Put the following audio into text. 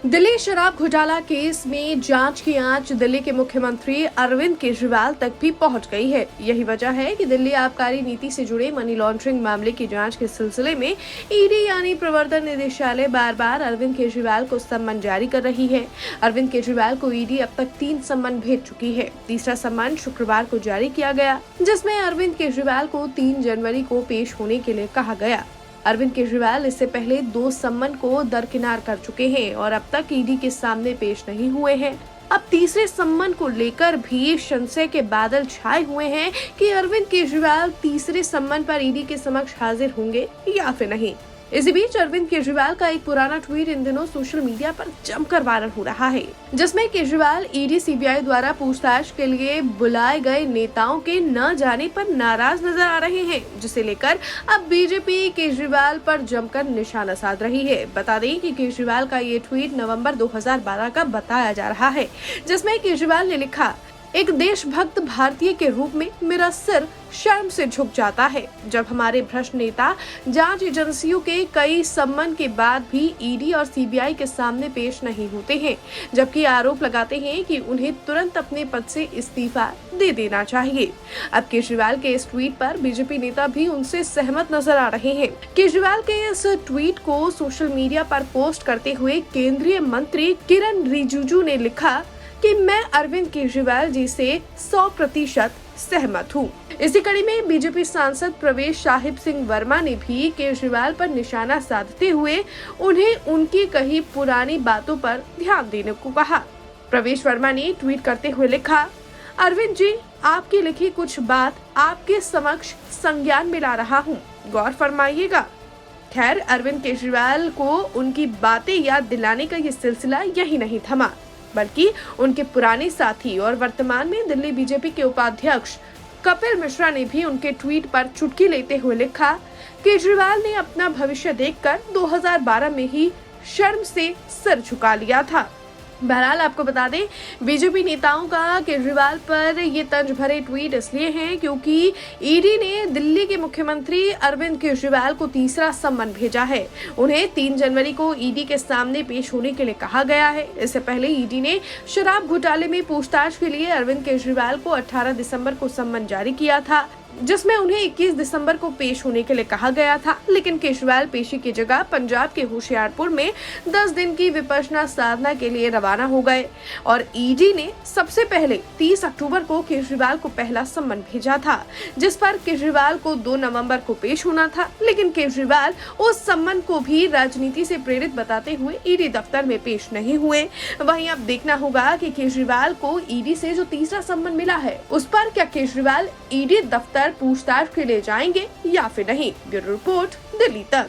दिल्ली शराब घोटाला केस में जांच की आंच दिल्ली के मुख्यमंत्री अरविंद केजरीवाल तक भी पहुंच गई है। यही वजह है कि दिल्ली आबकारी नीति से जुड़े मनी लॉन्ड्रिंग मामले की जांच के सिलसिले में ईडी यानी प्रवर्तन निदेशालय बार बार अरविंद केजरीवाल को सम्मन जारी कर रही है। अरविंद केजरीवाल को ईडी अब तक 3 सम्मन भेज चुकी है। तीसरा सम्मन शुक्रवार को जारी किया गया, जिसमें अरविंद केजरीवाल को 3 जनवरी को पेश होने के लिए कहा गया। अरविंद केजरीवाल इससे पहले 2 सम्मन को दरकिनार कर चुके हैं और अब तक ईडी के सामने पेश नहीं हुए हैं। अब तीसरे सम्मन को लेकर भी संशय के बादल छाए हुए हैं कि अरविंद केजरीवाल तीसरे सम्मन पर ईडी के समक्ष हाजिर होंगे या फिर नहीं। इसी बीच अरविंद केजरीवाल का एक पुराना ट्वीट इन दिनों सोशल मीडिया पर जमकर वायरल हो रहा है, जिसमें केजरीवाल ईडी सीबीआई द्वारा पूछताछ के लिए बुलाए गए नेताओं के न जाने पर नाराज नजर आ रहे हैं, जिसे लेकर अब बीजेपी केजरीवाल पर जमकर निशाना साध रही है। बता दें कि केजरीवाल का ये ट्वीट नवंबर 2012 का बताया जा रहा है, जिसमें केजरीवाल ने लिखा, एक देशभक्त भारतीय के रूप में मेरा सिर शर्म से झुक जाता है जब हमारे भ्रष्ट नेता जांच एजेंसियों के कई सम्मन के बाद भी ईडी और सीबीआई के सामने पेश नहीं होते हैं, जबकि आरोप लगाते हैं कि उन्हें तुरंत अपने पद से इस्तीफा दे देना चाहिए। अब केजरीवाल के इस ट्वीट पर बीजेपी नेता भी उनसे सहमत नजर आ रहे हैं। केजरीवाल के इस ट्वीट को सोशल मीडिया पर पोस्ट करते हुए केंद्रीय मंत्री किरण रिजिजू ने लिखा कि मैं अरविंद केजरीवाल जी से 100% सहमत हूँ। इसी कड़ी में बीजेपी सांसद प्रवेश साहिब सिंह वर्मा ने भी केजरीवाल पर निशाना साधते हुए उन्हें उनकी कही पुरानी बातों पर ध्यान देने को कहा। प्रवेश वर्मा ने ट्वीट करते हुए लिखा, अरविंद जी, आपकी लिखी कुछ बात आपके समक्ष संज्ञान में ला रहा हूँ, गौर फरमाइएगा। खैर, अरविंद केजरीवाल को उनकी बातें याद दिलाने का ये सिलसिला यही नहीं थमा, बल्कि उनके पुराने साथी और वर्तमान में दिल्ली बीजेपी के उपाध्यक्ष कपिल मिश्रा ने भी उनके ट्वीट पर चुटकी लेते हुए लिखा, केजरीवाल ने अपना भविष्य देखकर 2012 में ही शर्म से सिर झुका लिया था। बहरहाल आपको बता दें, बीजेपी नेताओं का केजरीवाल पर ये तंज भरे ट्वीट इसलिए हैं क्योंकि ईडी ने दिल्ली के मुख्यमंत्री अरविंद केजरीवाल को तीसरा सम्मन भेजा है। उन्हें 3 जनवरी को ईडी के सामने पेश होने के लिए कहा गया है। इससे पहले ईडी ने शराब घोटाले में पूछताछ के लिए अरविंद केजरीवाल को 18 दिसंबर को सम्मन जारी किया था, जिसमें उन्हें 21 दिसंबर को पेश होने के लिए कहा गया था। लेकिन केजरीवाल पेशी की जगह पंजाब के होशियारपुर में 10 दिन की विपश्यना साधना के लिए रवाना हो गए और ईडी ने सबसे पहले 30 अक्टूबर को केजरीवाल को पहला सम्मन भेजा था, जिस पर केजरीवाल को 2 नवंबर को पेश होना था। लेकिन केजरीवाल उस सम्मन को भी राजनीति से प्रेरित बताते हुए ईडी दफ्तर में पेश नहीं हुए। वहीं अब देखना होगा कि केजरीवाल को ईडी से जो तीसरा सम्मन मिला है, उस पर क्या केजरीवाल ईडी दफ्तर पूछताछ के लिए जाएंगे या फिर नहीं। ब्यूरो रिपोर्ट, दिल्ली तक।